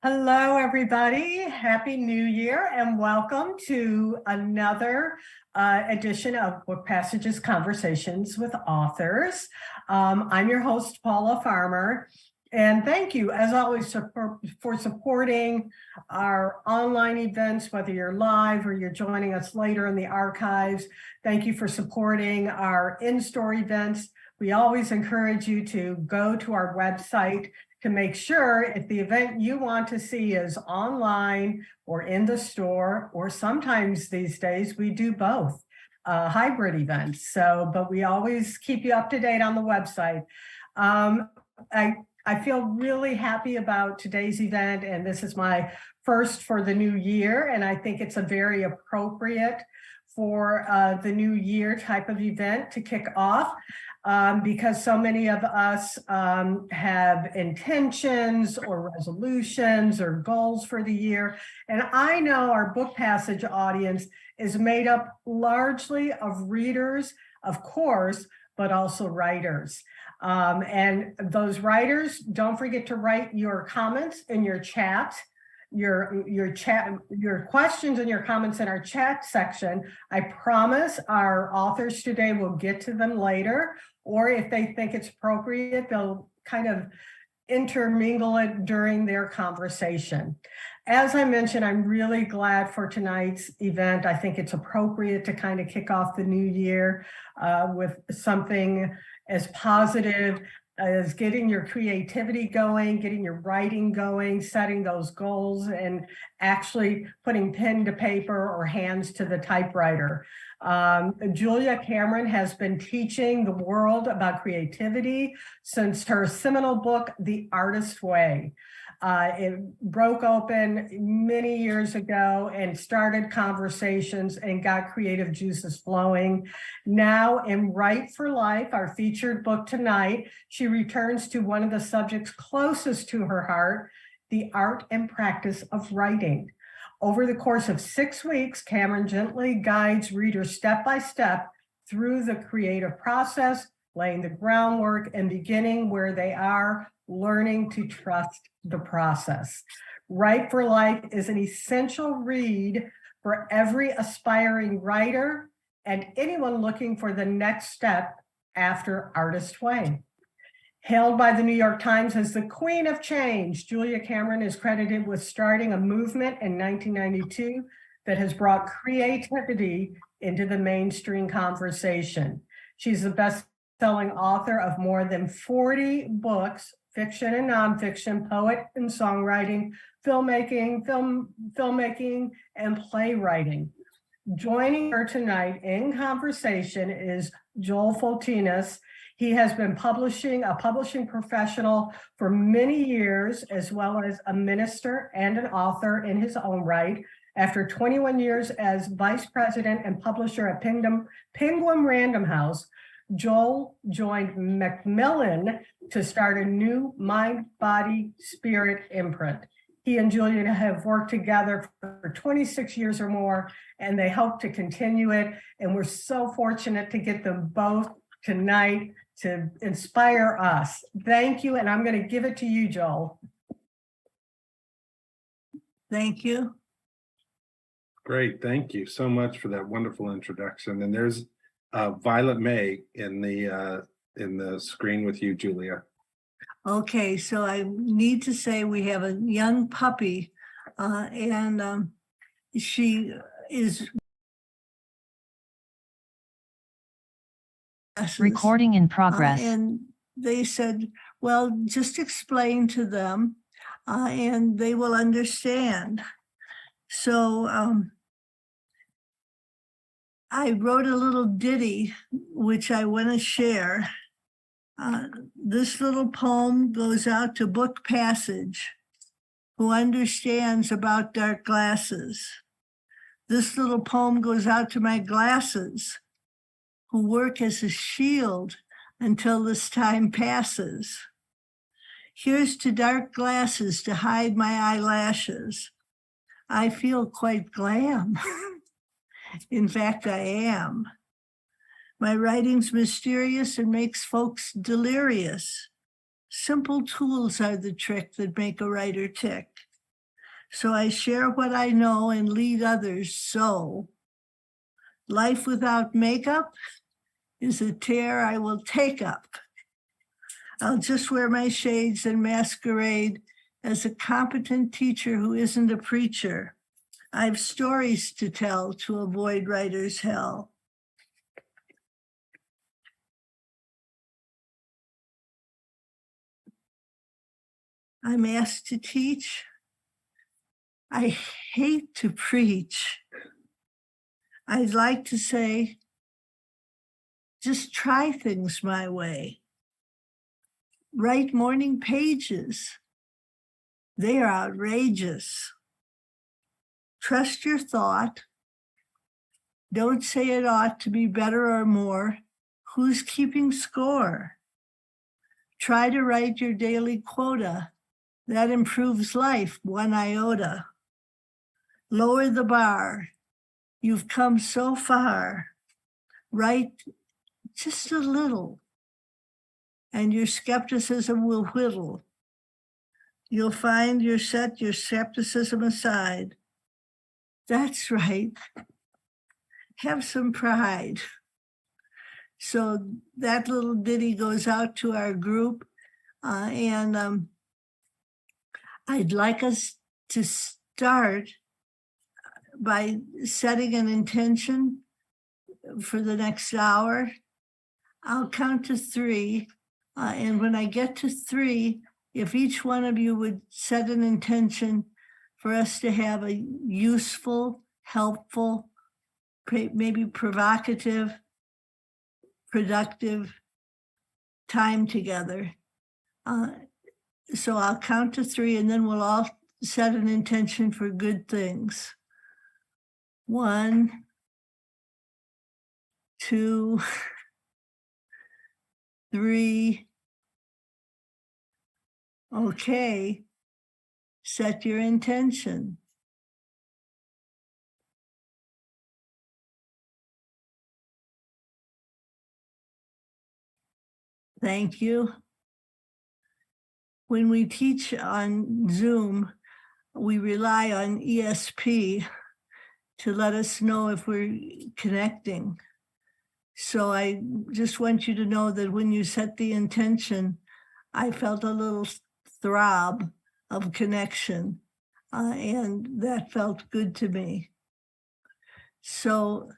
Hello, everybody. Happy New Year and welcome to another edition of Book Passages Conversations with Authors. I'm your host, Paula Farmer, and thank you, as always, for supporting our online events, whether you're live or you're joining us later in the archives. Thank you for supporting our in-store events. We always encourage you to go to our website to make sure if the event you want to see is online or in the store, or sometimes these days we do both, hybrid events. But we always keep you up to date on the website. I feel really happy about today's event, and this is my first for the new year, and I think it's a very appropriate for the new year type of event to kick off. Because so many of us have intentions or resolutions or goals for the year. And I know our book passage audience is made up largely of readers, of course, but also writers. And those writers, don't forget to write your comments in your chat. Your questions and your comments in our chat section. I promise our authors today will get to them later, or if they think it's appropriate, they'll kind of intermingle it during their conversation. As I mentioned, I'm really glad for tonight's event. I think it's appropriate to kind of kick off the new year with something as positive as getting your creativity going, getting your writing going, setting those goals, and actually putting pen to paper or hands to the typewriter. Julia Cameron has been teaching the world about creativity since her seminal book, The Artist Way. It broke open many years ago and started conversations and got creative juices flowing. Now in Write for Life, our featured book tonight, she returns to one of the subjects closest to her heart, the art and practice of writing. Over the course of 6 weeks, Cameron gently guides readers step by step through the creative process, laying the groundwork and beginning where they are, learning to trust the process. Write for Life is an essential read for every aspiring writer and anyone looking for the next step after Artist Way. Hailed by the New York Times as the Queen of Change, Julia Cameron is credited with starting a movement in 1992 that has brought creativity into the mainstream conversation. She's the best-selling author of more than 40 books, fiction and nonfiction, poet and songwriting, filmmaking, and playwriting. Joining her tonight in conversation is Joel Fotinos. He has been a publishing professional for many years, as well as a minister and an author in his own right. After 21 years as vice president and publisher at Penguin Random House, Joel joined Macmillan to start a new mind, body, spirit imprint. He and Julia have worked together for 26 years or more, and they hope to continue it. And we're so fortunate to get them both tonight to inspire us. Thank you, and I'm going to give it to you, Joel. Thank you. Great, thank you so much for that wonderful introduction. And there's Violet May in the screen with you, Julia. Okay, so I need to say we have a young puppy, and she is recording in progress. And they said, well, just explain to them, and they will understand. So I wrote a little ditty, which I want to share. This little poem goes out to Book Passage, who understands about dark glasses. This little poem goes out to my glasses, who work as a shield until this time passes. Here's to dark glasses to hide my eyelashes. I feel quite glam. In fact, I am. My writing's mysterious and makes folks delirious. Simple tools are the trick that make a writer tick. So I share what I know and lead others. So life without makeup is a tear I will take up. I'll just wear my shades and masquerade as a competent teacher who isn't a preacher. I've stories to tell to avoid writer's hell. I'm asked to teach. I hate to preach. I'd like to say, just try things my way. Write morning pages. They are outrageous. Trust your thought. Don't say it ought to be better or more. Who's keeping score? Try to write your daily quota. That improves life 1 iota. Lower the bar. You've come so far. Write just a little, and your skepticism will whittle. You'll find you set your skepticism aside. That's right. Have some pride. So that little ditty goes out to our group, and I'd like us to start by setting an intention for the next hour. I'll count to 3, and when I get to 3, if each one of you would set an intention for us to have a useful, helpful, maybe provocative, productive time together. So I'll count to 3, and then we'll all set an intention for good things. 1, 2, 3. Okay. Set your intention. Thank you. When we teach on Zoom, we rely on ESP to let us know if we're connecting. So I just want you to know that when you set the intention, I felt a little throb of connection, and that felt good to me. So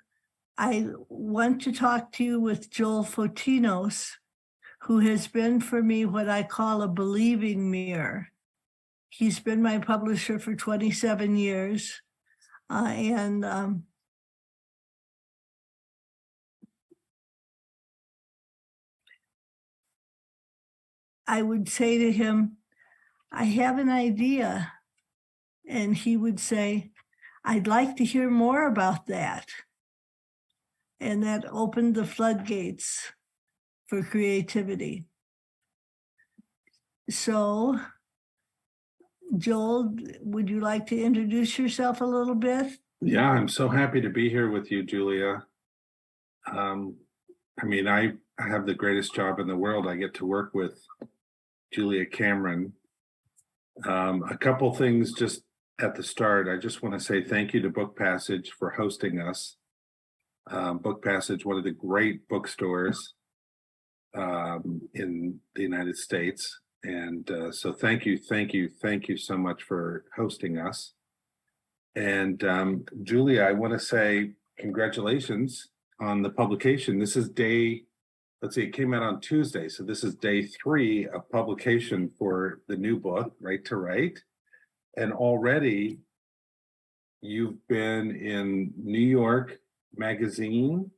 I want to talk to you with Joel Fotinos, who has been for me what I call a believing mirror. He's been my publisher for 27 years, and I would say to him, I have an idea. And he would say, I'd like to hear more about that. And that opened the floodgates for creativity. So, Joel, would you like to introduce yourself a little bit? Yeah, I'm so happy to be here with you, Julia. I have the greatest job in the world. I get to work with Julia Cameron. A couple things just at the start. I just want to say thank you to Book Passage for hosting us. Book Passage, one of the great bookstores in the United States. And so thank you so much for hosting us. And Julia, I want to say congratulations on the publication. This is it came out on Tuesday. So this is day 3 of publication for the new book, Right to Write. And already you've been in New York Magazine.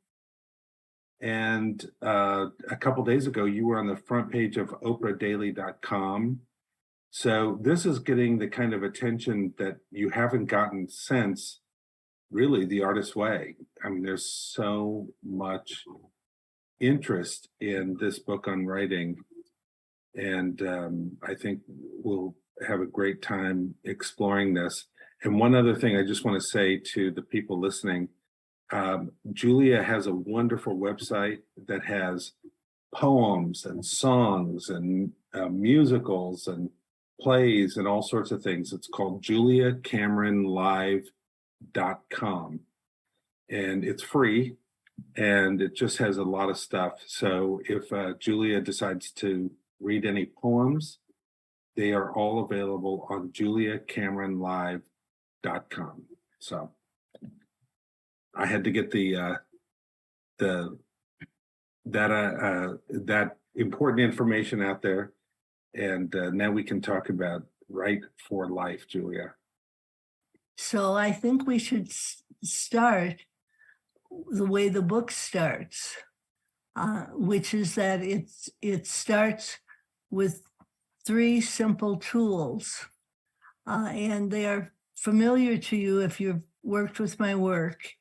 And a couple days ago, you were on the front page of oprahdaily.com. So this is getting the kind of attention that you haven't gotten since really The Artist's Way. I mean, there's so much interest in this book on writing. And I think we'll have a great time exploring this. And one other thing I just want to say to the people listening, Julia has a wonderful website that has poems and songs and musicals and plays and all sorts of things. It's called juliacameronlive.com, and it's free, and it just has a lot of stuff. So if Julia decides to read any poems, they are all available on juliacameronlive.com. So I had to get that important information out there, and now we can talk about Right for Life, Julia. So I think we should start the way the book starts, which is that it starts with 3 simple tools, and they are familiar to you if you've worked with my work.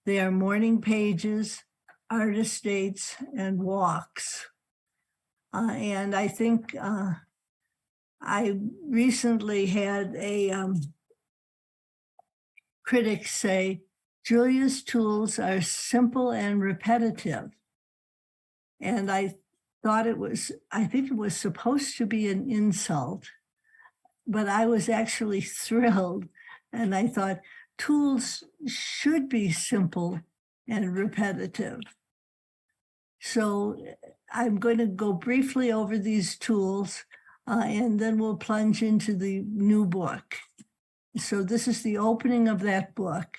They are morning pages, artist dates, and walks. And I think I recently had a critic say, Julia's tools are simple and repetitive. And I think it was supposed to be an insult, but I was actually thrilled. And I thought, tools should be simple and repetitive. So I'm going to go briefly over these tools, and then we'll plunge into the new book. So this is the opening of that book.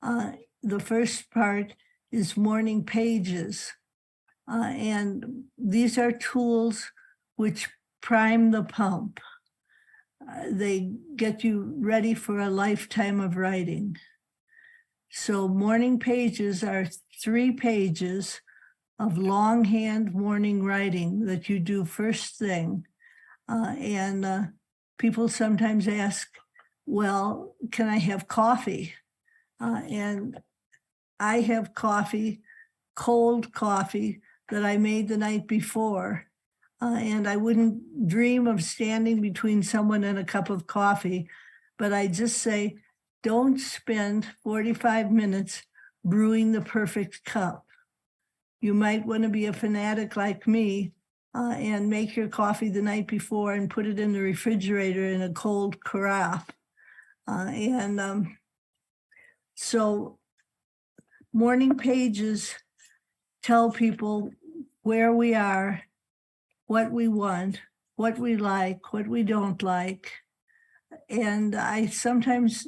The first part is morning pages. And these are tools which prime the pump. They get you ready for a lifetime of writing. So morning pages are 3 pages of longhand morning writing that you do first thing. And people sometimes ask, well, can I have coffee? And I have coffee, cold coffee, that I made the night before. And I wouldn't dream of standing between someone and a cup of coffee, but I just say, don't spend 45 minutes brewing the perfect cup. You might want to be a fanatic like me and make your coffee the night before and put it in the refrigerator in a cold carafe. So morning pages tell people where we are, what we want, what we like, what we don't like. And I sometimes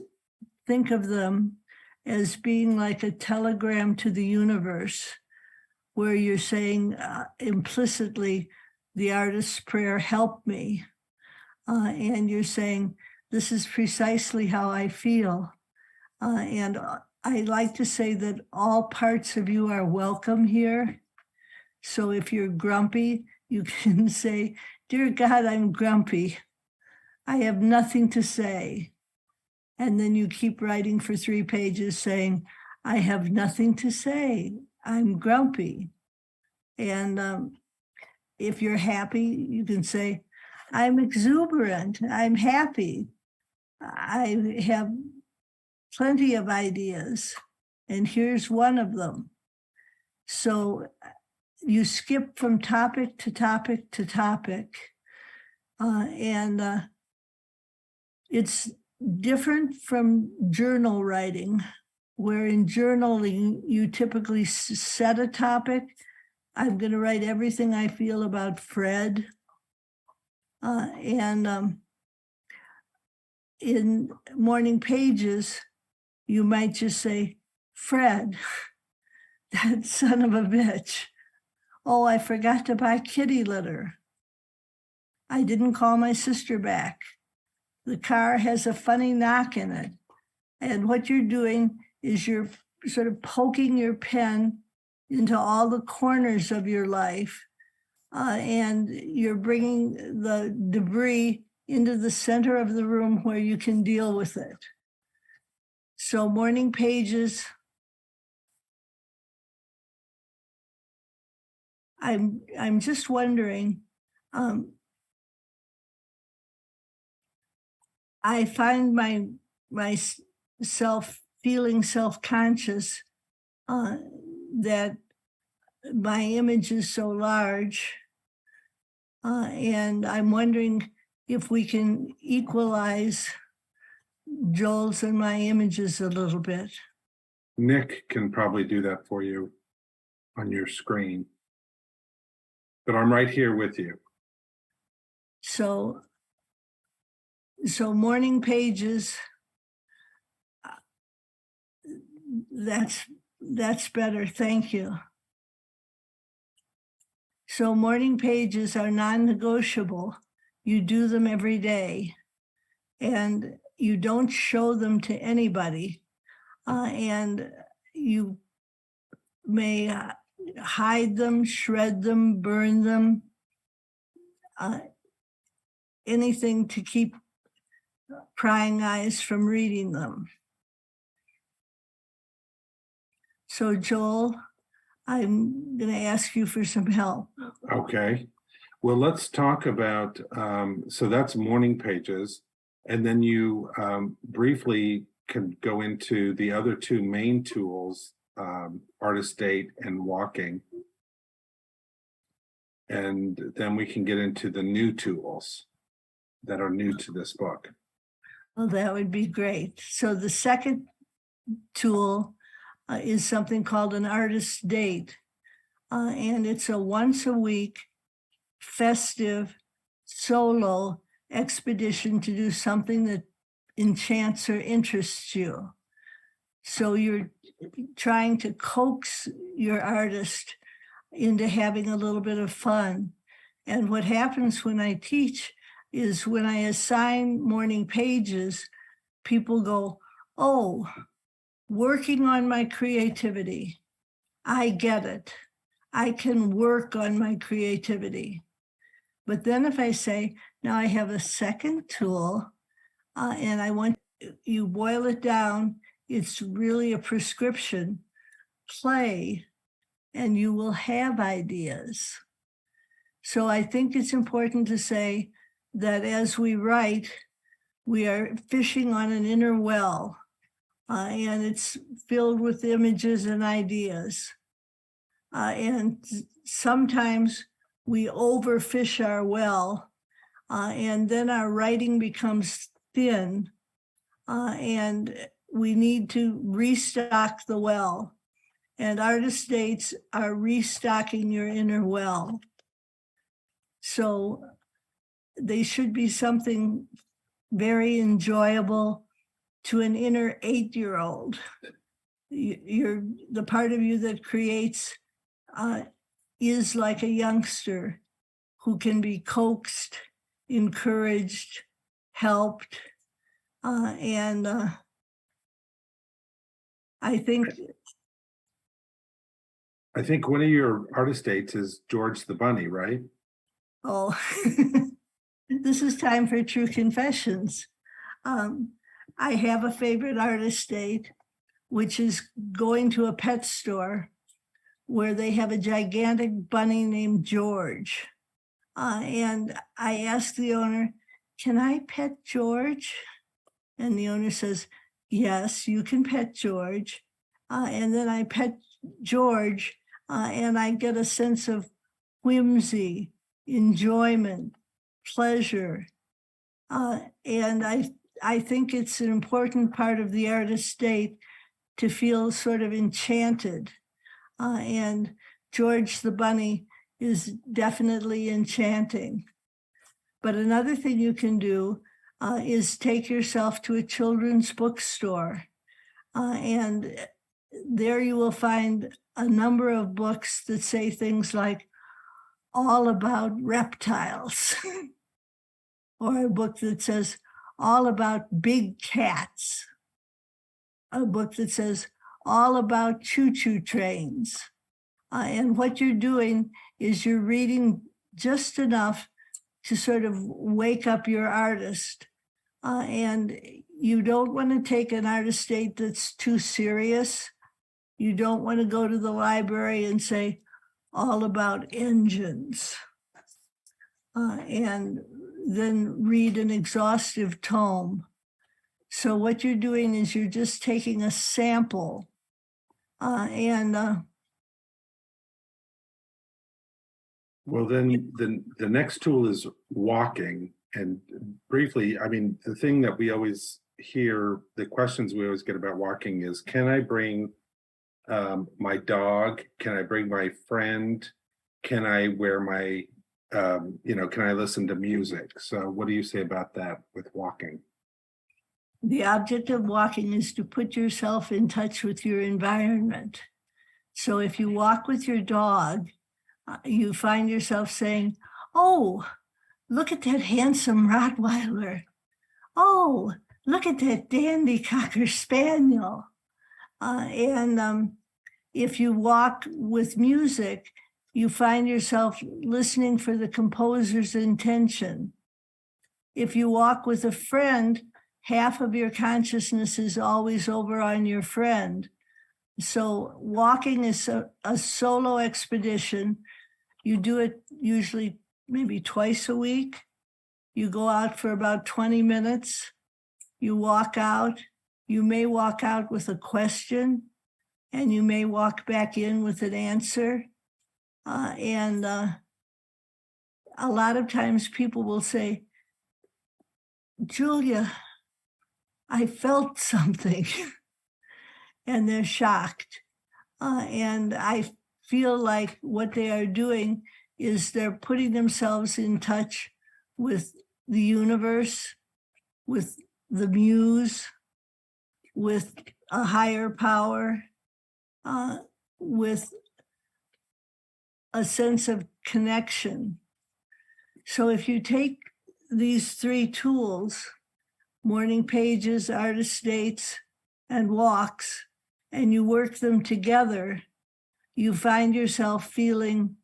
think of them as being like a telegram to the universe, where you're saying implicitly the artist's prayer, help me. And you're saying, this is precisely how I feel. And I like to say that all parts of you are welcome here. So if you're grumpy, you can say, dear God, I'm grumpy. I have nothing to say. And then you keep writing for 3 pages saying, I have nothing to say. I'm grumpy. And if you're happy, you can say, I'm exuberant. I'm happy. I have plenty of ideas. And here's one of them. So you skip from topic to topic to topic. And it's different from journal writing, where in journaling, you typically set a topic. I'm going to write everything I feel about Fred. And in morning pages, you might just say, Fred, that son of a bitch. Oh, I forgot to buy kitty litter. I didn't call my sister back. The car has a funny knock in it. And what you're doing is you're sort of poking your pen into all the corners of your life. And you're bringing the debris into the center of the room where you can deal with it. So morning pages, I'm just wondering, I find myself feeling self-conscious that my image is so large. And I'm wondering if we can equalize Joel's and my images a little bit. Nick can probably do that for you on your screen. But I'm right here with you. So morning pages, that's better. Thank you. So morning pages are non-negotiable. You do them every day, and you don't show them to anybody. And you may hide them, shred them, burn them, anything to keep prying eyes from reading them. So Joel, I'm going to ask you for some help. Okay. Well, let's talk about, so that's morning pages. And then you briefly can go into the other two main tools, artist date and walking. And then we can get into the new tools that are new to this book. Well, that would be great. So the second tool is something called an artist date. And it's a once a week festive solo expedition to do something that enchants or interests you. So you're trying to coax your artist into having a little bit of fun. And what happens when I teach is when I assign morning pages, people go, oh, working on my creativity. I get it. I can work on my creativity. But then if I say, now I have a second tool, and I want you boil it down, it's really a prescription. Play, and you will have ideas. So I think it's important to say that as we write, we are fishing on an inner well, and it's filled with images and ideas. And sometimes we overfish our well, and then our writing becomes thin, and we need to restock the well. And artist dates are restocking your inner well. So they should be something very enjoyable to an inner 8-year-old. You're the part of you that creates is like a youngster who can be coaxed, encouraged, helped, and I think one of your artist dates is George the Bunny, right? Oh, this is time for true confessions. I have a favorite artist date, which is going to a pet store where they have a gigantic bunny named George. And I asked the owner, can I pet George? And the owner says, yes, you can pet George. And then I pet George, and I get a sense of whimsy, enjoyment, pleasure. And I think it's an important part of the artist state to feel sort of enchanted. And George the Bunny is definitely enchanting. But another thing you can do is take yourself to a children's bookstore. And there you will find a number of books that say things like all about reptiles, or a book that says all about big cats, a book that says all about choo-choo trains. And what you're doing is you're reading just enough to sort of wake up your artist. And you don't want to take an artist date that's too serious. You don't want to go to the library and say all about engines, and then read an exhaustive tome. So what you're doing is you're just taking a sample, and well, then the next tool is walking. and briefly, I mean, the thing that we always hear, the questions we always get about walking is, can I bring my dog? Can I bring my friend? Can I wear my, can I listen to music? So what do you say about that with walking? The object of walking is to put yourself in touch with your environment. So if you walk with your dog, you find yourself saying, oh, look at that handsome Rottweiler. Oh, look at that dandy Cocker Spaniel. If you walk with music, you find yourself listening for the composer's intention. If you walk with a friend, half of your consciousness is always over on your friend. So walking is a solo expedition. You do it usually maybe twice a week. You go out for about 20 minutes. You walk out. You may walk out with a question, and you may walk back in with an answer. A lot of times people will say, Julia, I felt something. And they're shocked. And I feel like what they are doing is they're putting themselves in touch with the universe, with the muse, with a higher power, with a sense of connection. So if you take these three tools, morning pages, artist dates, and walks, and you work them together, you find yourself feeling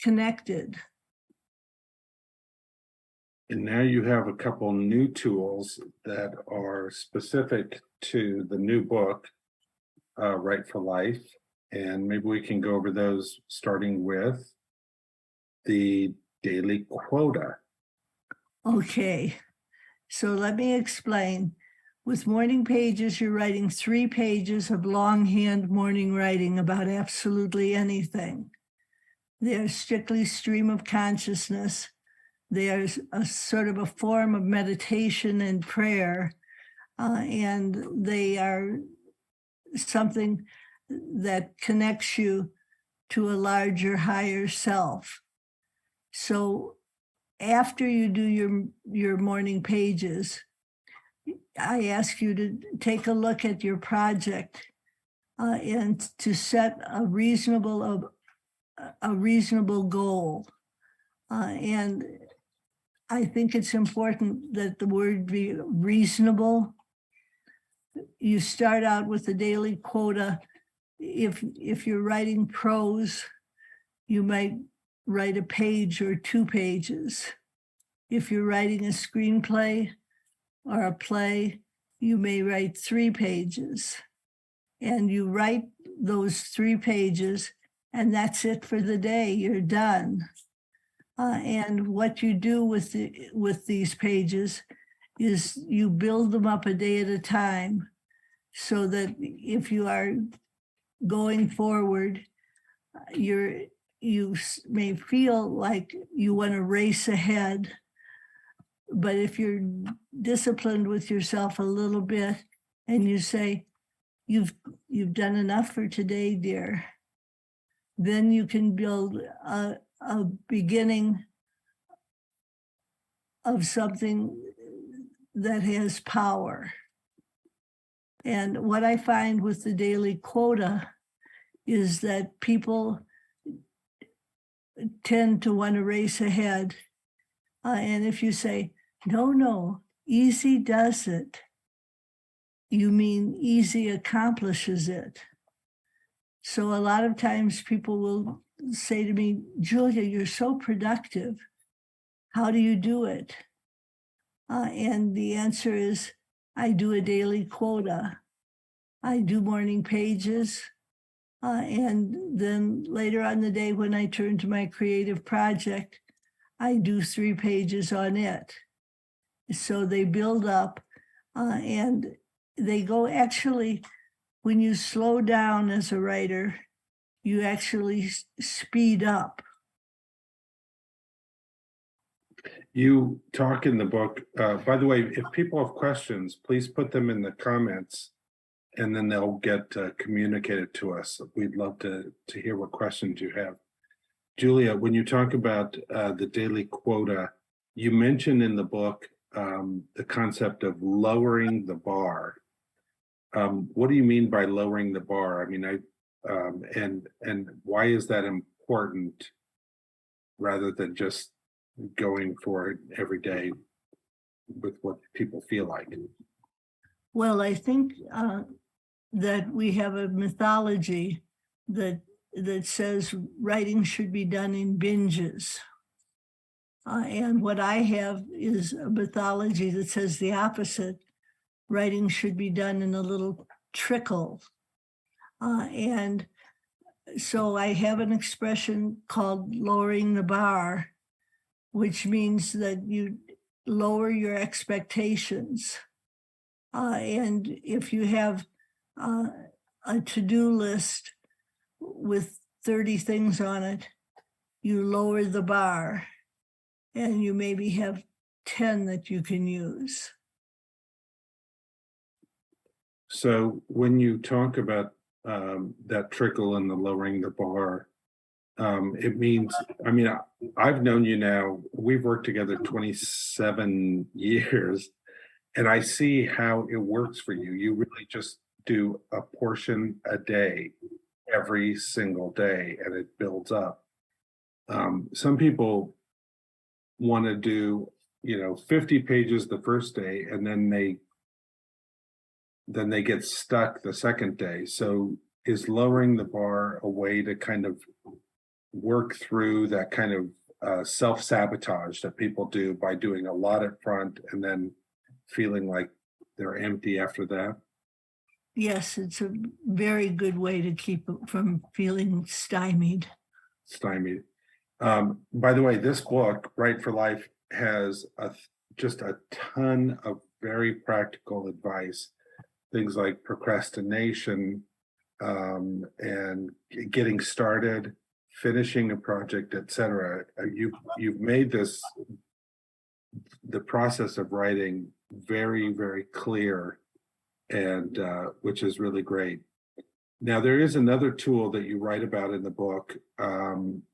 connected. And now you have a couple new tools that are specific to the new book, Right for Life. And maybe we can go over those, starting with the daily quota. Okay, so let me explain. With morning pages, you're writing 3 pages of longhand morning writing about absolutely anything. They're strictly stream of consciousness. There's a sort of a form of meditation and prayer, and they are something that connects you to a larger, higher self. So after you do your morning pages, I ask you to take a look at your project and to set a reasonable goal. And I think it's important that the word be reasonable. You start out with the daily quota. If you're writing prose, you might write a page or 2 pages. If you're writing a screenplay or a play, you may write 3 pages. And you write those 3 pages, and that's it for the day. You're done. And what you do with these pages is you build them up a day at a time, so that if you are going forward, you may feel like you want to race ahead. But if you're disciplined with yourself a little bit and you say, you've done enough for today, dear, then you can build a beginning of something that has power. And what I find with the daily quota is that people tend to want to race ahead. And if you say, no, easy does it, you mean easy accomplishes it. So a lot of times people will say to me, Julia, you're so productive. How do you do it? And the answer is, I do a daily quota. I do morning pages. And then later on the day, when I turn to my creative project, I do 3 pages on it. So they build up, and they go, actually, when you slow down as a writer, you actually speed up. You talk in the book, by the way, if people have questions, please put them in the comments and then they'll get communicated to us. We'd love to hear what questions you have. Julia, when you talk about the daily quota, you mentioned in the book the concept of lowering the bar. What do you mean by lowering the bar? I mean, and why is that important rather than just going for it every day with what people feel like? Well, I think that we have a mythology that says writing should be done in binges. And what I have is a mythology that says the opposite. Writing should be done in a little trickle. And so I have an expression called lowering the bar, which means that you lower your expectations. And if you have a to-do list with 30 things on it, you lower the bar and you maybe have 10 that you can use. So when you talk about that trickle and the lowering the bar, it means, I mean, I've known you now, we've worked together 27 years, and I see how it works for you. You really just do a portion a day, every single day, and it builds up. Some people want to do, 50 pages the first day, and then they get stuck the second day. So is lowering the bar a way to kind of work through that kind of self-sabotage that people do by doing a lot at front and then feeling like they're empty after that? Yes, it's a very good way to keep from feeling stymied. By the way, this book, Write for Life, has just a ton of very practical advice. Things like procrastination and getting started, finishing a project, etc. You've made the process of writing very, very clear, and which is really great. Now, there is another tool that you write about in the book,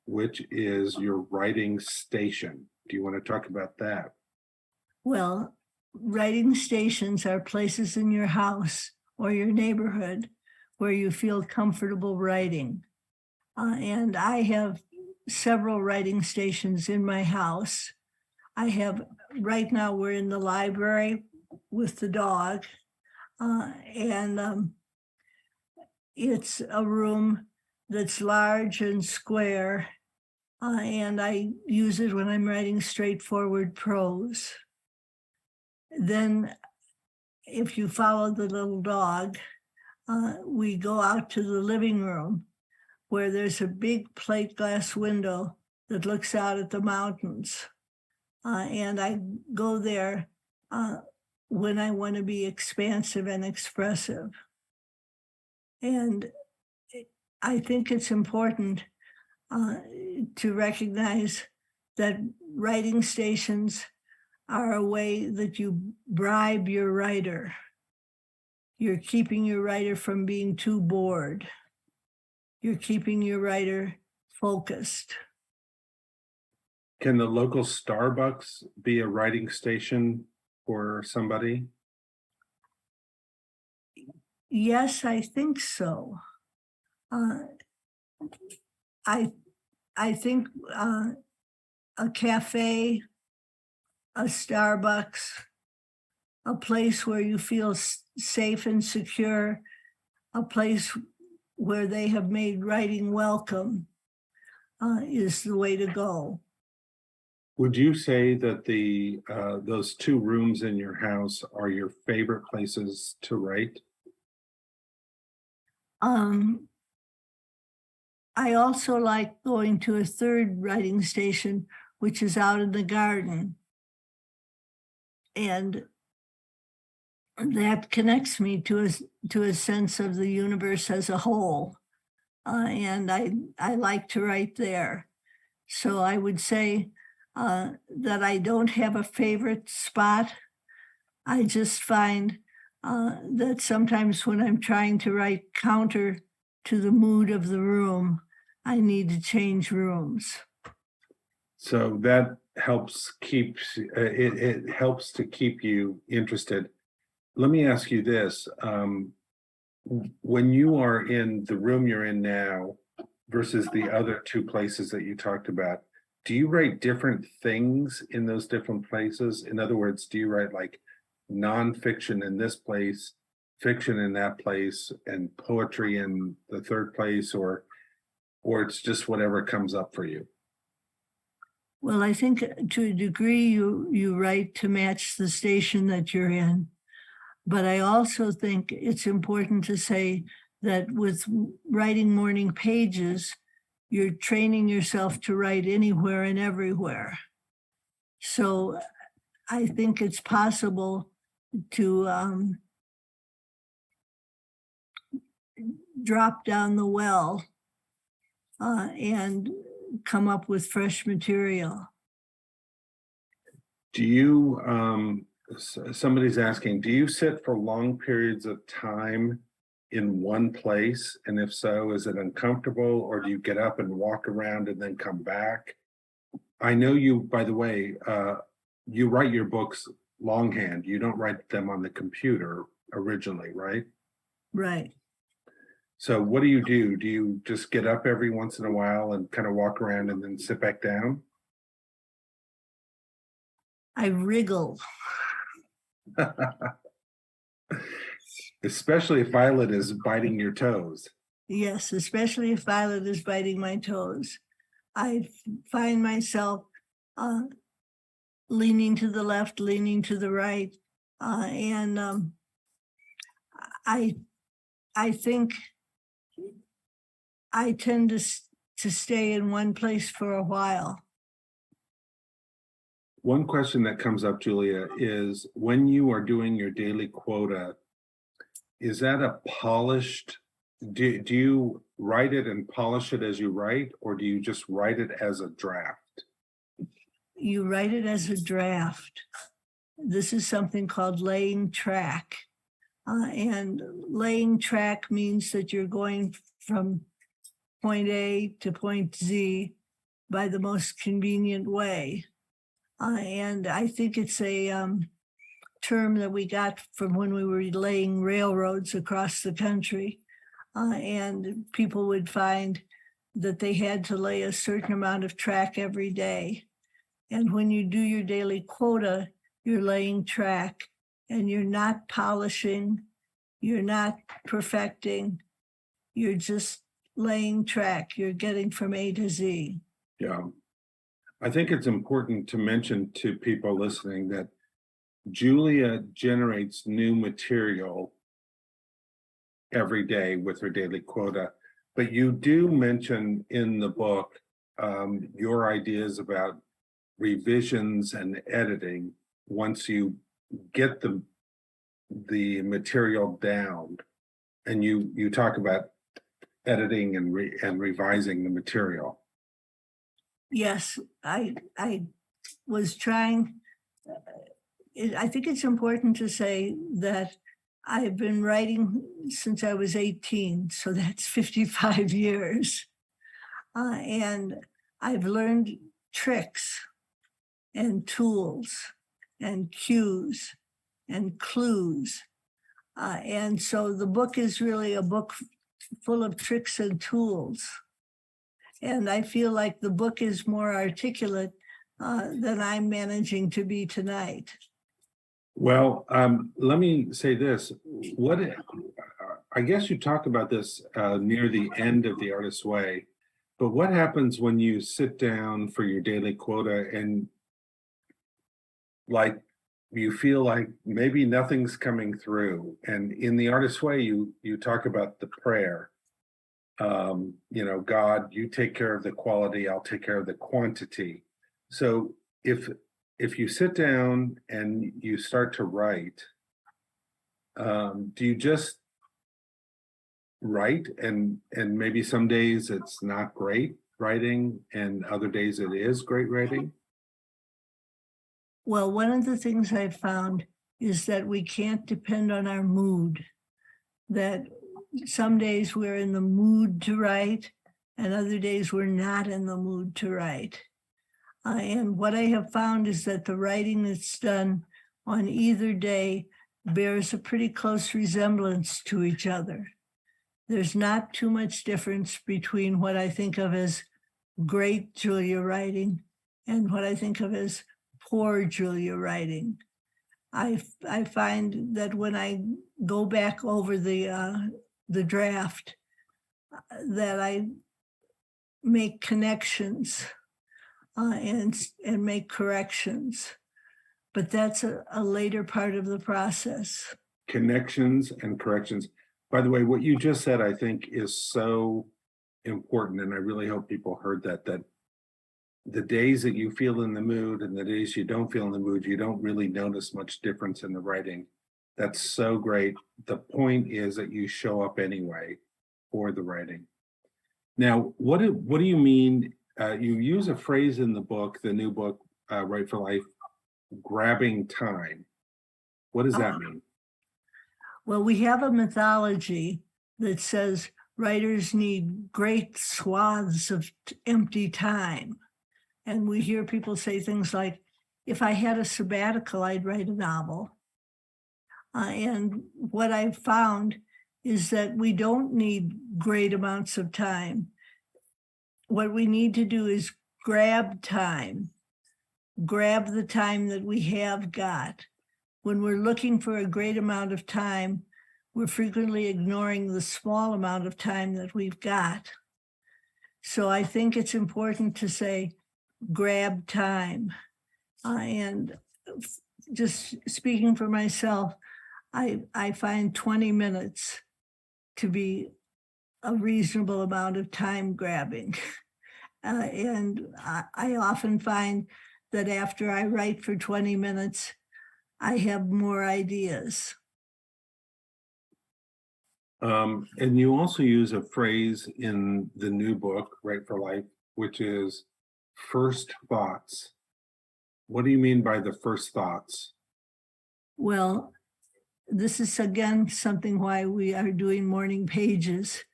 which is your writing station. Do you want to talk about that? Well, writing stations are places in your house or your neighborhood where you feel comfortable writing. And I have several writing stations in my house. Right now we're in the library with the dog. And it's a room that's large and square. And I use it when I'm writing straightforward prose. Then if you follow the little dog, we go out to the living room where there's a big plate glass window that looks out at the mountains. And I go there when I want to be expansive and expressive. And I think it's important to recognize that writing stations are a way that you bribe your writer. You're keeping your writer from being too bored. You're keeping your writer focused. Can the local Starbucks be a writing station for somebody? Yes, I think so. I think a cafe, a Starbucks, a place where you feel safe and secure, a place where they have made writing welcome is the way to go. Would you say that those two rooms in your house are your favorite places to write? I also like going to a third writing station, which is out in the garden. And that connects me to a sense of the universe as a whole. And I like to write there. So I would say that I don't have a favorite spot. I just find that sometimes when I'm trying to write counter to the mood of the room, I need to change rooms. So that helps it helps to keep you interested. Let me ask you this. When you are in the room you're in now versus the other two places that you talked about, do you write different things in those different places? In other words, do you write like nonfiction in this place, fiction in that place, and poetry in the third place, or it's just whatever comes up for you? Well, I think to a degree you write to match the station that you're in. But I also think it's important to say that with writing morning pages, you're training yourself to write anywhere and everywhere. So I think it's possible to drop down the well and come up with fresh material. Do you, somebody's asking, do you sit for long periods of time in one place? And if so, is it uncomfortable, or do you get up and walk around and then come back? I know you, by the way, you write your books longhand. You don't write them on the computer originally, right? Right. So what do you do? Do you just get up every once in a while and kind of walk around and then sit back down? I wriggle. Especially if Violet is biting your toes. Yes, especially if Violet is biting my toes. I find myself leaning to the left, leaning to the right. And I think I tend to stay in one place for a while. One question that comes up, Julia, is when you are doing your daily quota, is that a polished, do you write it and polish it as you write, or do you just write it as a draft? You write it as a draft. This is something called laying track. And laying track means that you're going from point A to point Z by the most convenient way. And I think it's a term that we got from when we were laying railroads across the country. And people would find that they had to lay a certain amount of track every day. And when you do your daily quota, you're laying track and you're not polishing, you're not perfecting, you're just laying track. You're getting from A to Z. Yeah. I think it's important to mention to people listening that Julia generates new material every day with her daily quota, but you do mention in the book your ideas about revisions and editing once you get the material down, and you talk about editing and revising the material. Yes, I was trying. I think it's important to say that I've been writing since I was 18, so that's 55 years. And I've learned tricks and tools and cues and clues. And so the book is really a book full of tricks and tools. And I feel like the book is more articulate than I'm managing to be tonight. Well, let me say this. I guess you talk about this near the end of The Artist's Way, but what happens when you sit down for your daily quota and like you feel like maybe nothing's coming through? And in The Artist's Way, you talk about the prayer. God, you take care of the quality, I'll take care of the quantity. So if you sit down and you start to write, do you just write and maybe some days it's not great writing and other days it is great writing? Well, one of the things I've found is that we can't depend on our mood, that some days we're in the mood to write and other days we're not in the mood to write. And what I have found is that the writing that's done on either day bears a pretty close resemblance to each other. There's not too much difference between what I think of as great Julia writing and what I think of as poor Julia writing. I find that when I go back over the draft, that I make connections and make corrections, but that's a later part of the process. Connections and corrections. By the way, what you just said, I think, is so important, and I really hope people heard that the days that you feel in the mood and the days you don't feel in the mood, you don't really notice much difference in the writing. That's so great. The point is that you show up anyway for the writing. Now, what do you mean? You use a phrase in the book, the new book, Write for Life, grabbing time. What does that mean? Well, we have a mythology that says writers need great swaths of empty time. And we hear people say things like, if I had a sabbatical, I'd write a novel. And what I've found is that we don't need great amounts of time. What we need to do is grab time, grab the time that we have got. When we're looking for a great amount of time, we're frequently ignoring the small amount of time that we've got. So I think it's important to say, grab time. And just speaking for myself, I find 20 minutes to be a reasonable amount of time grabbing. And I often find that after I write for 20 minutes, I have more ideas. And you also use a phrase in the new book, Write for Life, which is first thoughts. What do you mean by the first thoughts? Well, this is again something why we are doing morning pages,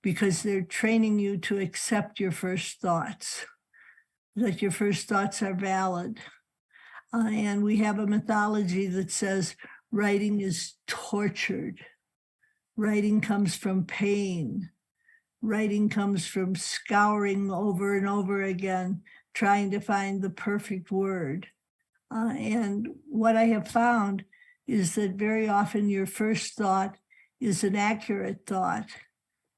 because they're training you to accept your first thoughts, that your first thoughts are valid. And we have a mythology that says writing is tortured. Writing comes from pain. Writing comes from scouring over and over again, trying to find the perfect word. And what I have found is that very often your first thought is an accurate thought.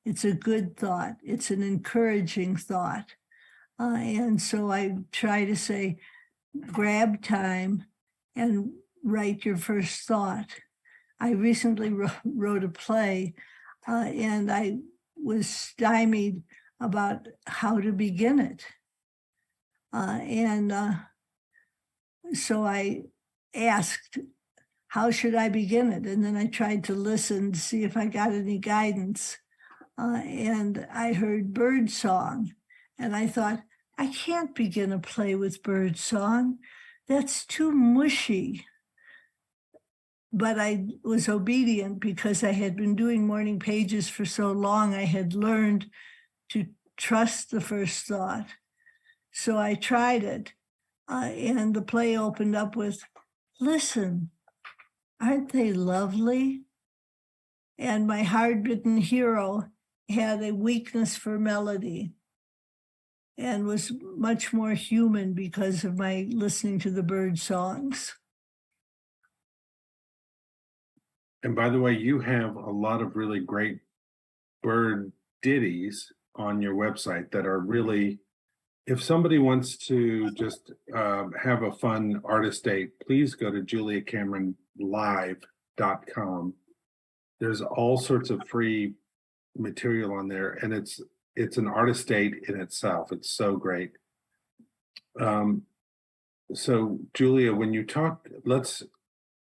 It's a good thought. It's an encouraging thought. And so I try to say, grab time and write your first thought. I recently wrote a play and I was stymied about how to begin it. So I asked, how should I begin it? And then I tried to listen to see if I got any guidance. And I heard bird song. And I thought, I can't begin a play with bird song. That's too mushy. But I was obedient because I had been doing morning pages for so long. I had learned to trust the first thought. So I tried it. And the play opened up with, listen, aren't they lovely? And my hard-bitten hero had a weakness for melody and was much more human because of my listening to the bird songs. And by the way, you have a lot of really great bird ditties on your website that are really, if somebody wants to just have a fun artist date, please go to juliacameronlive.com. There's all sorts of free material on there, and it's an artist date in itself. It's so great. So Julia, when you talk, let's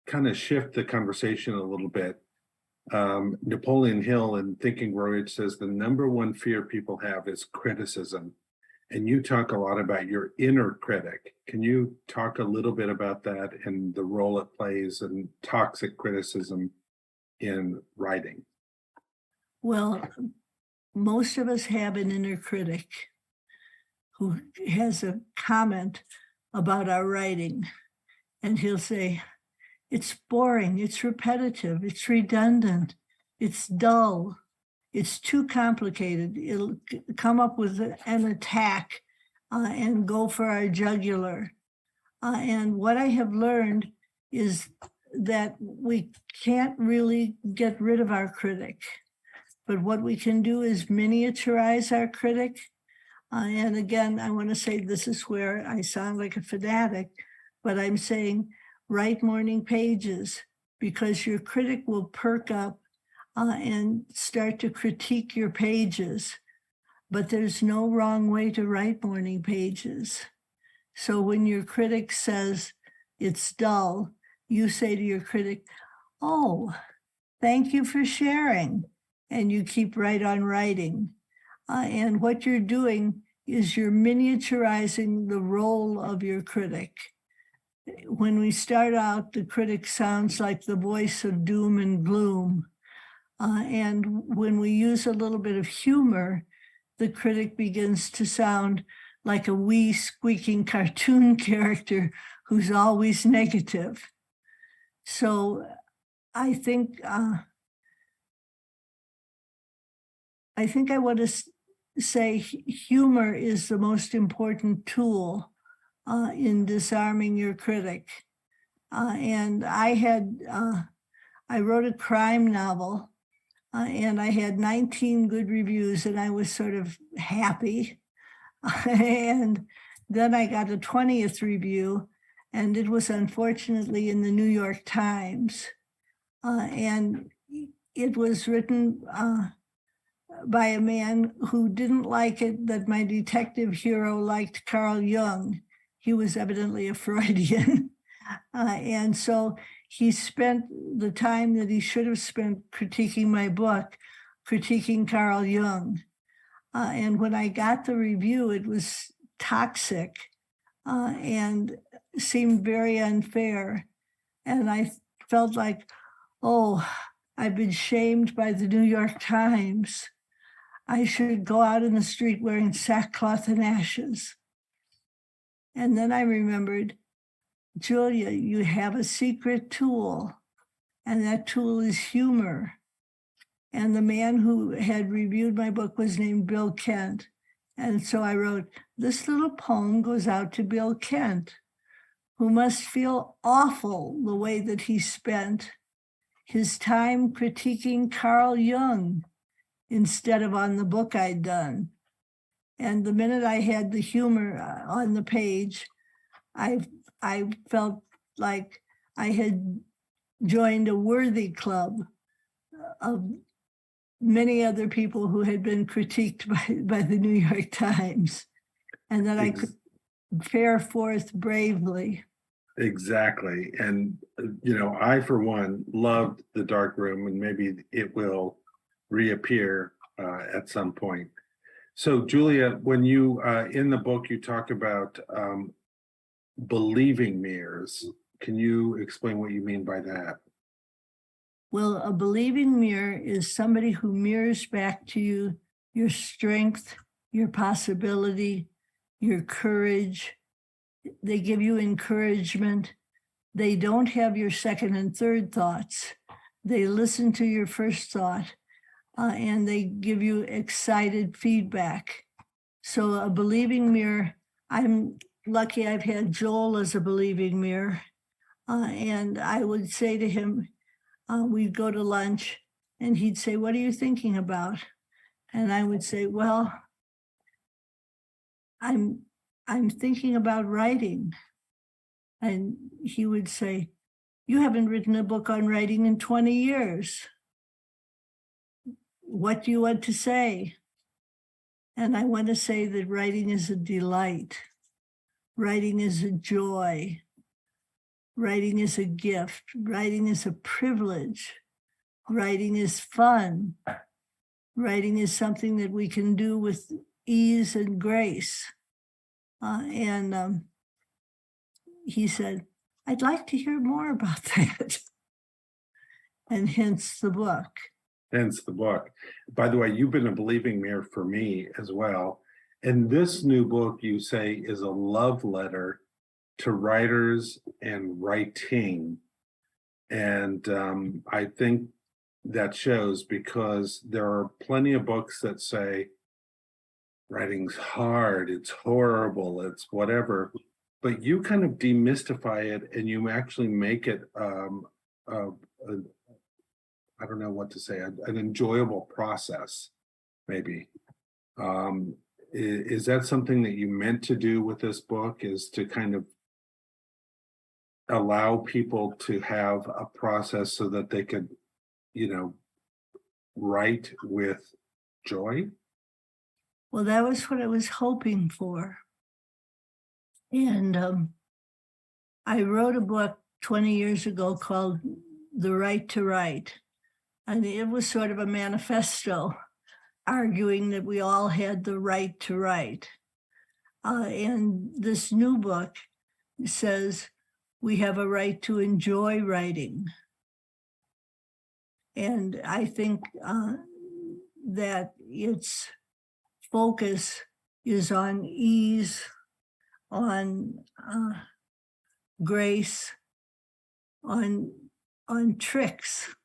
kind of shift the conversation a little bit. Napoleon Hill in Thinking Voyage says the number one fear people have is criticism. And you talk a lot about your inner critic. Can you talk a little bit about that and the role it plays in toxic criticism in writing? Well, most of us have an inner critic who has a comment about our writing, and he'll say, it's boring, it's repetitive, it's redundant, it's dull, it's too complicated. It'll come up with an attack and go for our jugular. And what I have learned is that we can't really get rid of our critic, but what we can do is miniaturize our critic. And again, I want to say this is where I sound like a fanatic, but I'm saying write morning pages, because your critic will perk up and start to critique your pages. But there's no wrong way to write morning pages. So when your critic says it's dull, you say to your critic, oh, thank you for sharing. And you keep right on writing. And what you're doing is you're miniaturizing the role of your critic. When we start out, the critic sounds like the voice of doom and gloom. And when we use a little bit of humor, the critic begins to sound like a wee squeaking cartoon character who's always negative. So I think I want to say humor is the most important tool in disarming your critic. And I wrote a crime novel, and I had 19 good reviews, and I was sort of happy. And then I got a 20th review, and it was unfortunately in the New York Times. And it was written by a man who didn't like it that my detective hero liked Carl Jung. He was evidently a Freudian. And so he spent the time that he should have spent critiquing my book, critiquing Carl Jung. And when I got the review, it was toxic and seemed very unfair. And I felt like, oh, I've been shamed by the New York Times. I should go out in the street wearing sackcloth and ashes. And then I remembered, Julia, you have a secret tool, and that tool is humor. And the man who had reviewed my book was named Bill Kent. And so I wrote, this little poem goes out to Bill Kent, who must feel awful the way that he spent his time critiquing Carl Jung instead of on the book I'd done. And the minute I had the humor on the page, I felt like I had joined a worthy club of many other people who had been critiqued by the New York Times, and that I could fare forth bravely. Exactly. And, I, for one, loved The Dark Room, and maybe it will reappear at some point. So, Julia, when you, in the book, you talk about believing mirrors. Can you explain what you mean by that? Well, a believing mirror is somebody who mirrors back to you your strength, your possibility, your courage. They give you encouragement. They don't have your second and third thoughts. They listen to your first thought, and they give you excited feedback. So a believing mirror, I'm lucky I've had Joel as a believing mirror. And I would say to him, we'd go to lunch, and he'd say, what are you thinking about? And I would say, well, I'm thinking about writing. And he would say, you haven't written a book on writing in 20 years. What do you want to say? And I want to say that writing is a delight. Writing is a joy. Writing is a gift. Writing is a privilege. Writing is fun. Writing is something that we can do with ease and grace. And he said, I'd like to hear more about that. And hence the book. Hence the book. By the way, you've been a believing mirror for me as well. And this new book, you say, is a love letter to writers and writing. And I think that shows, because there are plenty of books that say writing's hard, it's horrible, it's whatever. But you kind of demystify it, and you actually make it I don't know what to say, an enjoyable process, maybe. Is that something that you meant to do with this book, is to kind of allow people to have a process so that they could, write with joy? Well, that was what I was hoping for. And I wrote a book 20 years ago called The Right to Write. And it was sort of a manifesto arguing that we all had the right to write. And this new book says we have a right to enjoy writing. And I think that its focus is on ease, on grace, on tricks.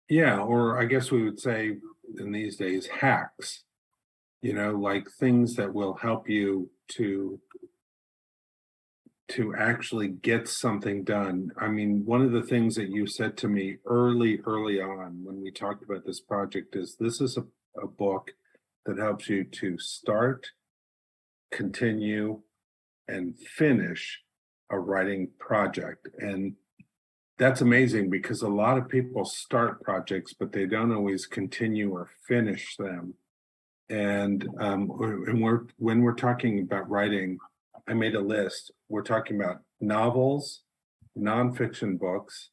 Yeah, or I guess we would say in these days, hacks, like things that will help you to actually get something done. I mean, one of the things that you said to me early on when we talked about this project is this is a book that helps you to start, continue, and finish a writing project. And that's amazing, because a lot of people start projects, but they don't always continue or finish them. And when we're talking about writing, I made a list. We're talking about novels, nonfiction books,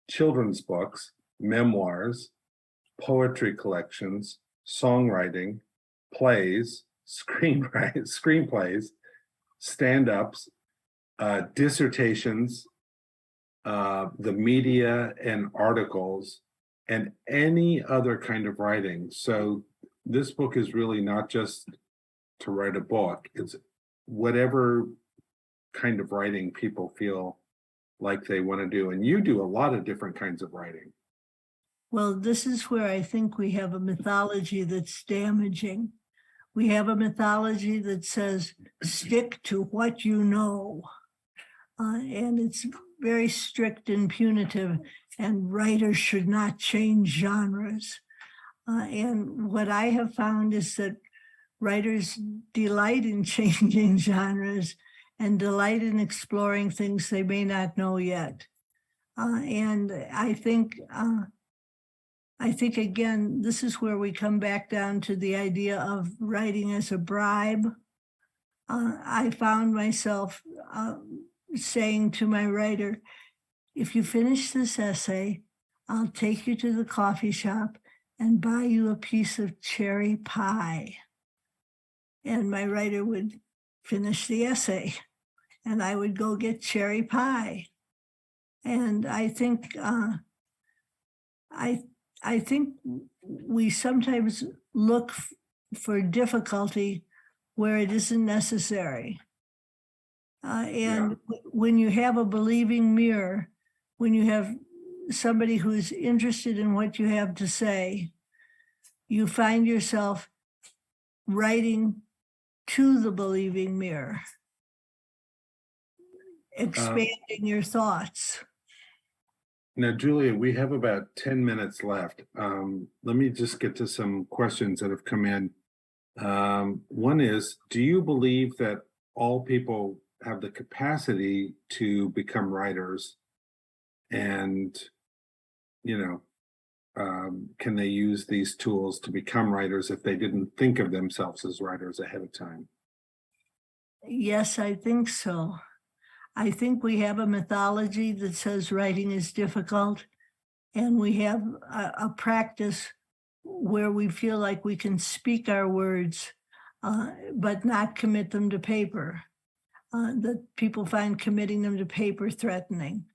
children's books, memoirs, poetry collections, songwriting, plays, screenplays, stand-ups, dissertations, the media and articles, and any other kind of writing. So this book is really not just to write a book, it's whatever kind of writing people feel like they want to do. And you do a lot of different kinds of writing. Well, this is where I think we have a mythology that's damaging. We have a mythology that says, stick to what you know. And it's very strict and punitive, and writers should not change genres. And what I have found is that writers delight in changing genres and delight in exploring things they may not know yet. And I think again, this is where we come back down to the idea of writing as a bribe. I found myself saying to my writer, if you finish this essay, I'll take you to the coffee shop and buy you a piece of cherry pie. And my writer would finish the essay, and I would go get cherry pie. And I think I think we sometimes look for difficulty where it isn't necessary. And when you have a believing mirror, when you have somebody who's interested in what you have to say, you find yourself writing to the believing mirror, expanding your thoughts. Now, Julia, we have about 10 minutes left. Let me just get to some questions that have come in. One is, do you believe that all people have the capacity to become writers? And, can they use these tools to become writers if they didn't think of themselves as writers ahead of time? Yes, I think so. I think we have a mythology that says writing is difficult, and we have a practice where we feel like we can speak our words but not commit them to paper. That people find committing them to paper threatening.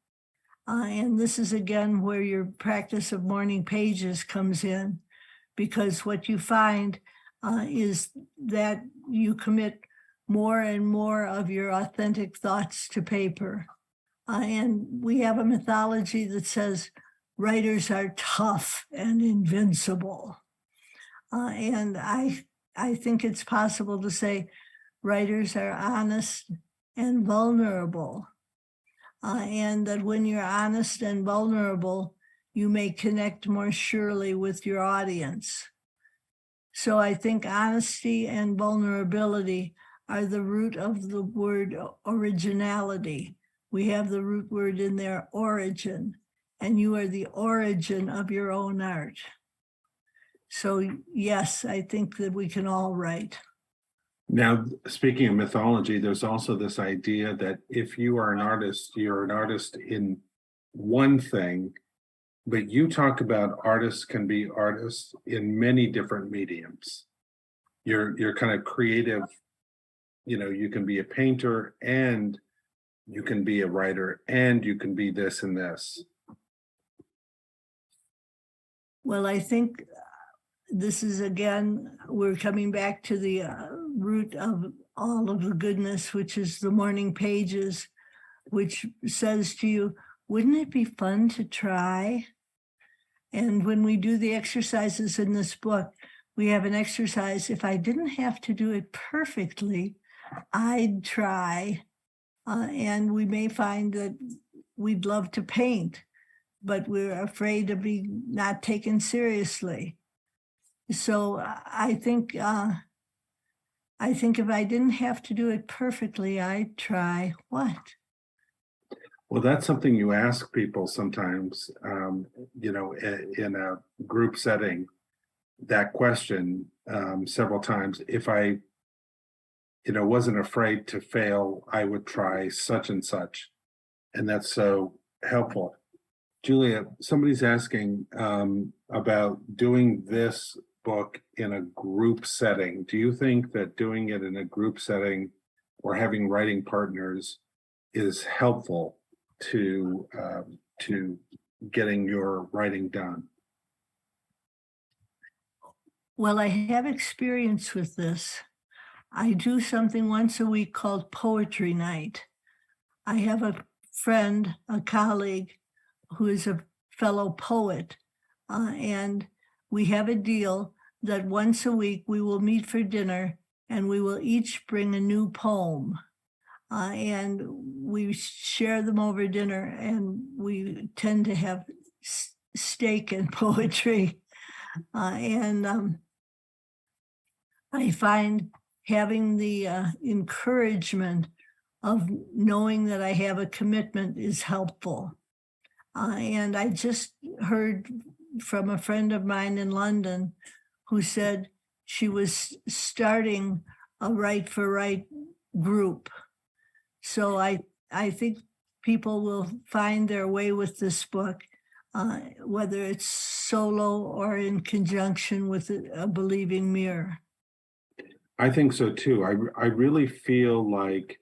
And this is again where your practice of morning pages comes in, because what you find is that you commit more and more of your authentic thoughts to paper. And we have a mythology that says writers are tough and invincible. And I think it's possible to say writers are honest and vulnerable. And that when you're honest and vulnerable, you may connect more surely with your audience. So I think honesty and vulnerability are the root of the word originality. We have the root word in there, origin, and you are the origin of your own art. So yes, I think that we can all write. Now, speaking of mythology, there's also this idea that if you are an artist, you're an artist in one thing, but you talk about artists can be artists in many different mediums. You're kind of creative, you can be a painter and you can be a writer and you can be this and this. Well, I think this is, again, we're coming back to the root of all of the goodness, which is the morning pages, which says to you, wouldn't it be fun to try? And when we do the exercises in this book, we have an exercise. If I didn't have to do it perfectly, I'd try. And we may find that we'd love to paint, but we're afraid to be not taken seriously. So I think if I didn't have to do it perfectly, I'd try what? Well, that's something you ask people sometimes, in a group setting, that question several times. If I, wasn't afraid to fail, I would try such and such. And that's so helpful. Julia, somebody's asking about doing this book in a group setting. Do you think that doing it in a group setting or having writing partners is helpful to getting your writing done? Well, I have experience with this. I do something once a week called Poetry Night. I have a friend, a colleague, who is a fellow poet, and we have a deal that once a week we will meet for dinner and we will each bring a new poem. And we share them over dinner, and we tend to have steak and poetry. And I find having the encouragement of knowing that I have a commitment is helpful. And I just heard from a friend of mine in London who said she was starting a Write for Right group. So I think people will find their way with this book, whether it's solo or in conjunction with a believing mirror. I think so too. I really feel like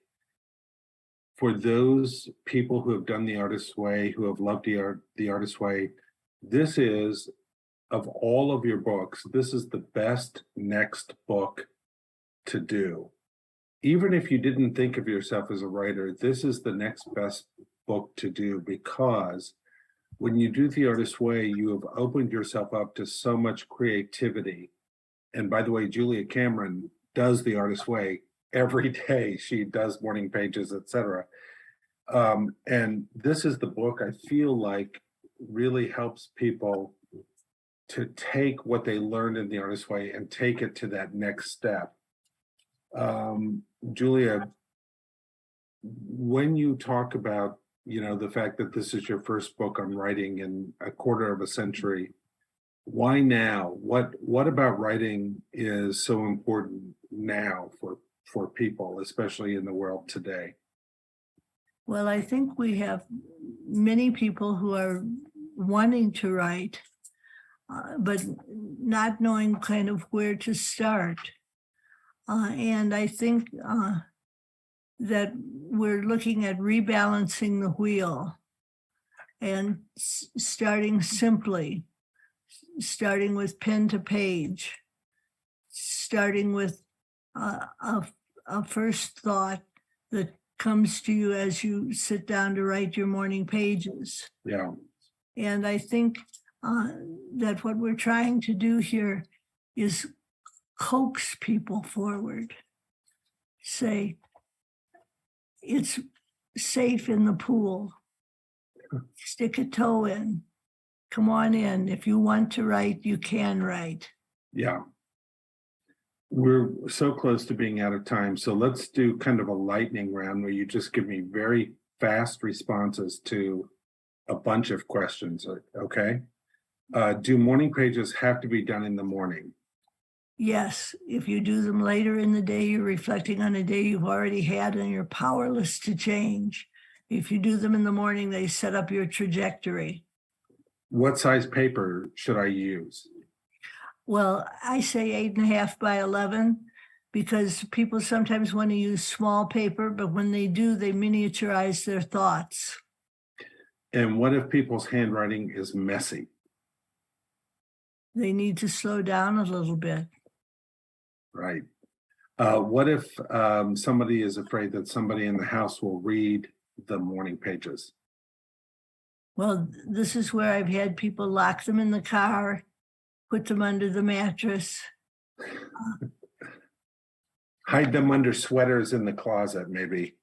for those people who have done the artist's way, who have loved the artist's way, this is, of all of your books, this is the best next book to do. Even if you didn't think of yourself as a writer, this is the next best book to do, because when you do the artist's way, you have opened yourself up to so much creativity. And by the way, Julia Cameron does the artist's way every day. She does morning pages, etc. And this is the book I feel like really helps people to take what they learned in the artist's way and take it to that next step. Julia, when you talk about, the fact that this is your first book on writing in a quarter of a century, why now? What about writing is so important now for people, especially in the world today? Well, I think we have many people who are wanting to write, but not knowing kind of where to start. And I think that we're looking at rebalancing the wheel and starting simply, starting with pen to page, starting with a first thought that comes to you as you sit down to write your morning pages. Yeah. And I think that what we're trying to do here is coax people forward. Say, it's safe in the pool. Stick a toe in. Come on in. If you want to write, you can write. Yeah. We're so close to being out of time. So let's do kind of a lightning round where you just give me very fast responses to a bunch of questions. Okay. Do morning pages have to be done in the morning? Yes, if you do them later in the day, you're reflecting on a day you've already had and you're powerless to change. If you do them in the morning, they set up your trajectory. What size paper should I use? Well, I say 8.5 by 11 because people sometimes want to use small paper, but when they do, they miniaturize their thoughts. And what if people's handwriting is messy? They need to slow down a little bit. Right. What if somebody is afraid that somebody in the house will read the morning pages? Well, this is where I've had people lock them in the car, put them under the mattress. Hide them under sweaters in the closet, maybe.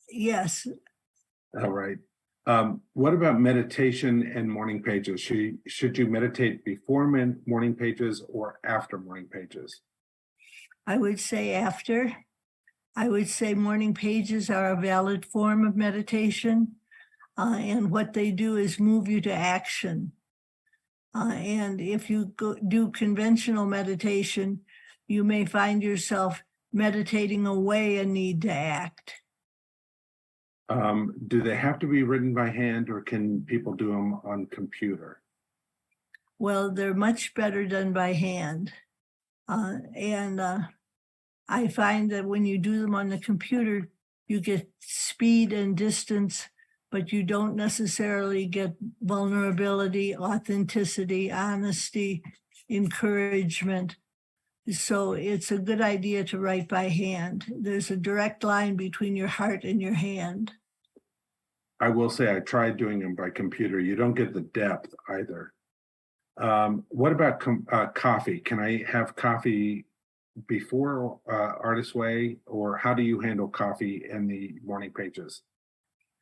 Yes. All right. What about meditation and morning pages? Should you meditate before morning pages or after morning pages? I would say after. I would say morning pages are a valid form of meditation. And what they do is move you to action. And if you do conventional meditation, you may find yourself meditating away a need to act. Do they have to be written by hand or can people do them on computer? Well, they're much better done by hand. And I find that when you do them on the computer, you get speed and distance, but you don't necessarily get vulnerability, authenticity, honesty, encouragement. So it's a good idea to write by hand. There's a direct line between your heart and your hand. I will say I tried doing them by computer. You don't get the depth either. What about coffee? Can I have coffee before Artist Way, or how do you handle coffee in the morning pages?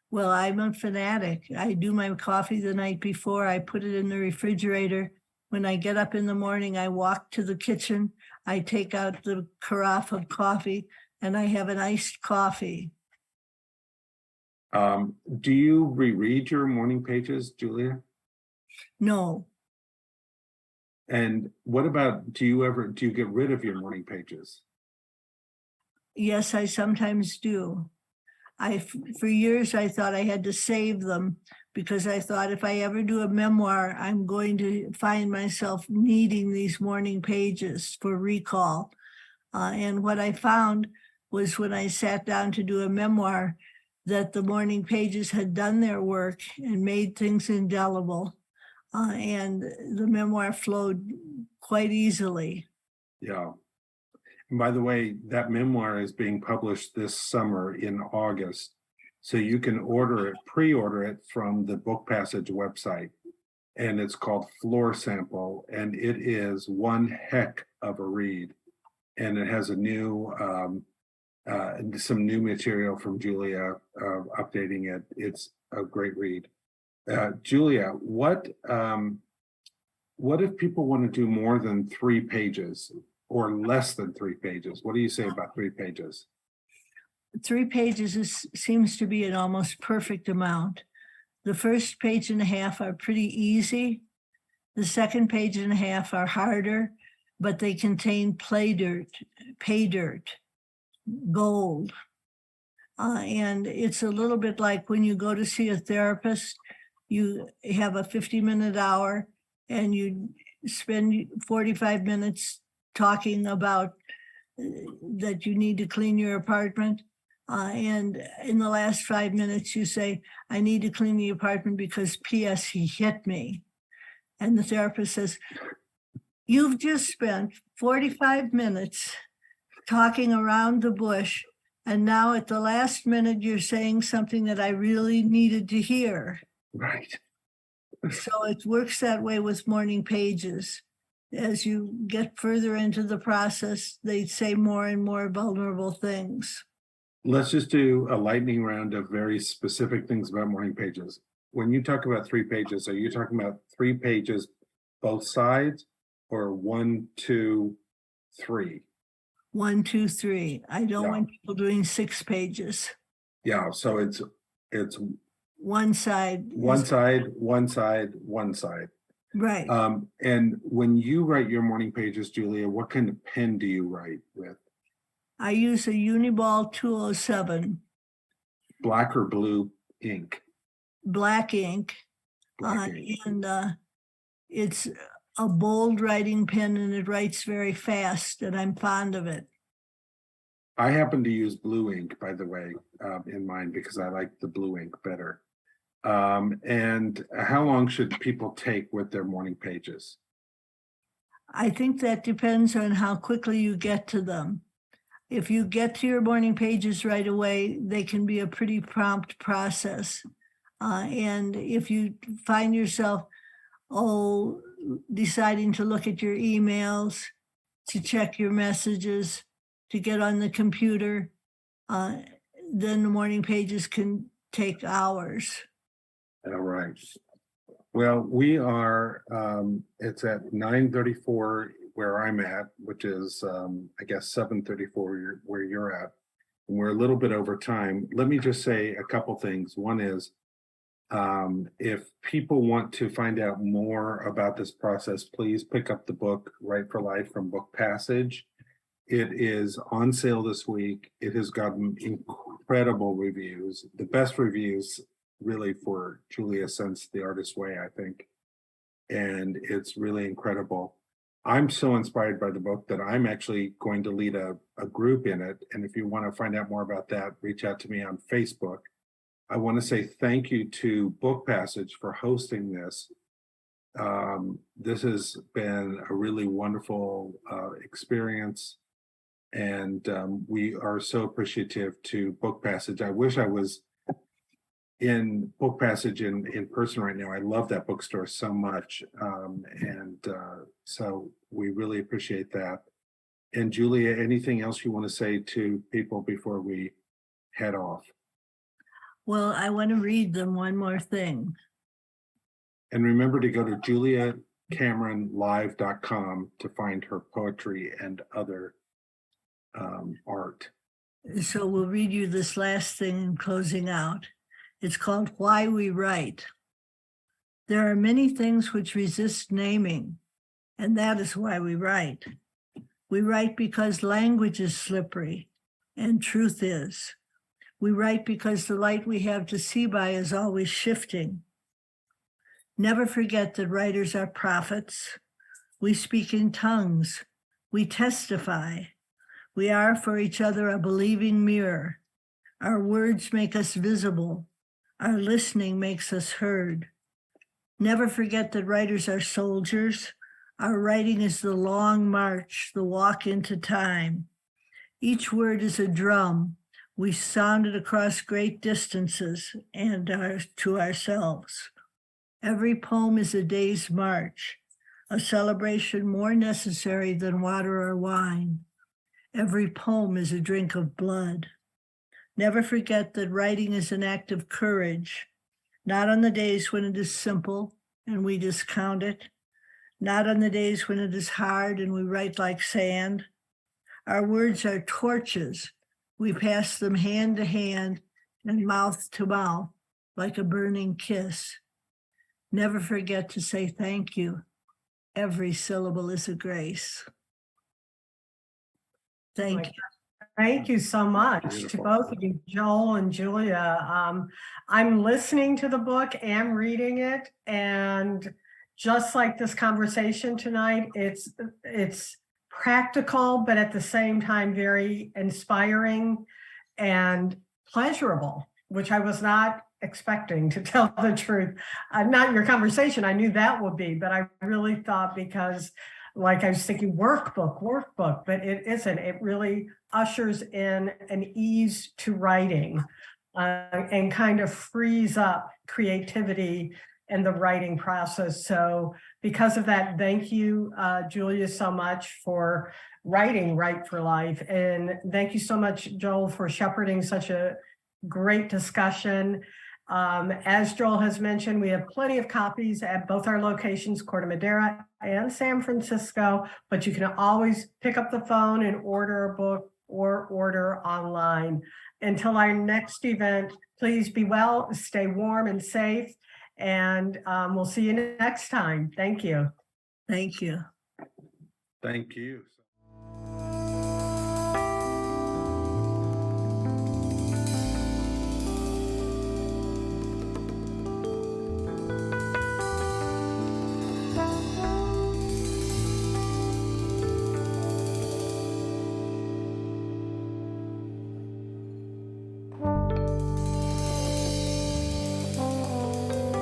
Well, I'm a fanatic. I do my coffee the night before. I put it in the refrigerator. When I get up in the morning, I walk to the kitchen. I take out the carafe of coffee and I have an iced coffee. Do you reread your morning pages, Julia? No. And what about, do you get rid of your morning pages? Yes, I sometimes do. For years, I thought I had to save them because I thought if I ever do a memoir, I'm going to find myself needing these morning pages for recall. And what I found was when I sat down to do a memoir, that the morning pages had done their work and made things indelible. And the memoir flowed quite easily. Yeah. And by the way, that memoir is being published this summer in August. So you can pre-order it from the Book Passage website. And it's called Floor Sample. And it is one heck of a read. And it has a new, some new material from Julia updating it. It's a great read. Julia, what if people want to do more than 3 pages or less than 3 pages? What do you say about 3 pages? 3 pages seems to be an almost perfect amount. The first page and a half are pretty easy. The second page and a half are harder, but they contain pay dirt, gold. And it's a little bit like when you go to see a therapist, you have a 50-minute hour and you spend 45 minutes talking about that you need to clean your apartment. And in the last 5 minutes, you say, I need to clean the apartment because P.S. he hit me. And the therapist says, you've just spent 45 minutes talking around the bush. And now at the last minute, you're saying something that I really needed to hear. Right. So it works that way with morning pages. As you get further into the process, they say more and more vulnerable things. Let's just do a lightning round of very specific things about morning pages. When you talk about 3 pages, are you talking about 3 pages, both sides, or 1, 2, 3? 1, 2, 3. I don't Yeah. want people doing 6 pages. Yeah, so it's One side. one is- side, one side, one side. Right. And when you write your morning pages, Julia, what kind of pen do you write with? I use a Uniball 207 Black or blue ink? black ink. Black ink. And it's a bold writing pen and it writes very fast, and I'm fond of it. I happen to use blue ink, by the way, in mine because I like the blue ink better. And how long should people take with their morning pages? I think that depends on how quickly you get to them. If you get to your morning pages right away, they can be a pretty prompt process. And if you find yourself, deciding to look at your emails, to check your messages, to get on the computer, then the morning pages can take hours. All right. Well, we are, it's at 9:34 where I'm at, which is, I guess, 7:34 where you're at. And we're a little bit over time. Let me just say a couple things. One is, if people want to find out more about this process, please pick up the book Write for Life from Book Passage. It is on sale this week. It has gotten incredible reviews, the best reviews really for Julia since The Artist's Way, I think. And it's really incredible. I'm so inspired by the book that I'm actually going to lead a group in it. And if you want to find out more about that, reach out to me on Facebook. I want to say thank you to Book Passage for hosting this. This has been a really wonderful experience. And we are so appreciative to Book Passage. I wish I was in Book Passage in person right now. I love that bookstore so much. So we really appreciate that. And Julia, anything else you want to say to people before we head off? Well, I want to read them one more thing. And remember to go to juliacameronlive.com to find her poetry and other art. So we'll read you this last thing in closing out. It's called Why We Write. There are many things which resist naming, and that is why we write. We write because language is slippery, and truth is. We write because the light we have to see by is always shifting. Never forget that writers are prophets. We speak in tongues. We testify. We are for each other a believing mirror. Our words make us visible. Our listening makes us heard. Never forget that writers are soldiers. Our writing is the long march, the walk into time. Each word is a drum. We sound it across great distances and to ourselves. Every poem is a day's march, a celebration more necessary than water or wine. Every poem is a drink of blood. Never forget that writing is an act of courage, not on the days when it is simple and we discount it, not on the days when it is hard and we write like sand. Our words are torches. We pass them hand to hand and mouth to mouth like a burning kiss. Never forget to say thank you. Every syllable is a grace. Thank you. Thank you so much to Beautiful. both of you, Joel and Julia. I'm listening to the book and reading it, and just like this conversation tonight, it's practical, but at the same time, very inspiring and pleasurable, which I was not expecting, to tell the truth. Not your conversation, I knew that would be, but I really thought, because like I was thinking workbook, but it isn't. It really ushers in an ease to writing and kind of frees up creativity in the writing process. So because of that, thank you, Julia, so much for writing Write for Life. And thank you so much, Joel, for shepherding such a great discussion. As Joel has mentioned, we have plenty of copies at both our locations, Corte Madera and San Francisco, but you can always pick up the phone and order a book or order online. Until our next event, please be well, stay warm and safe, and we'll see you next time. Thank you. Thank you. Thank you.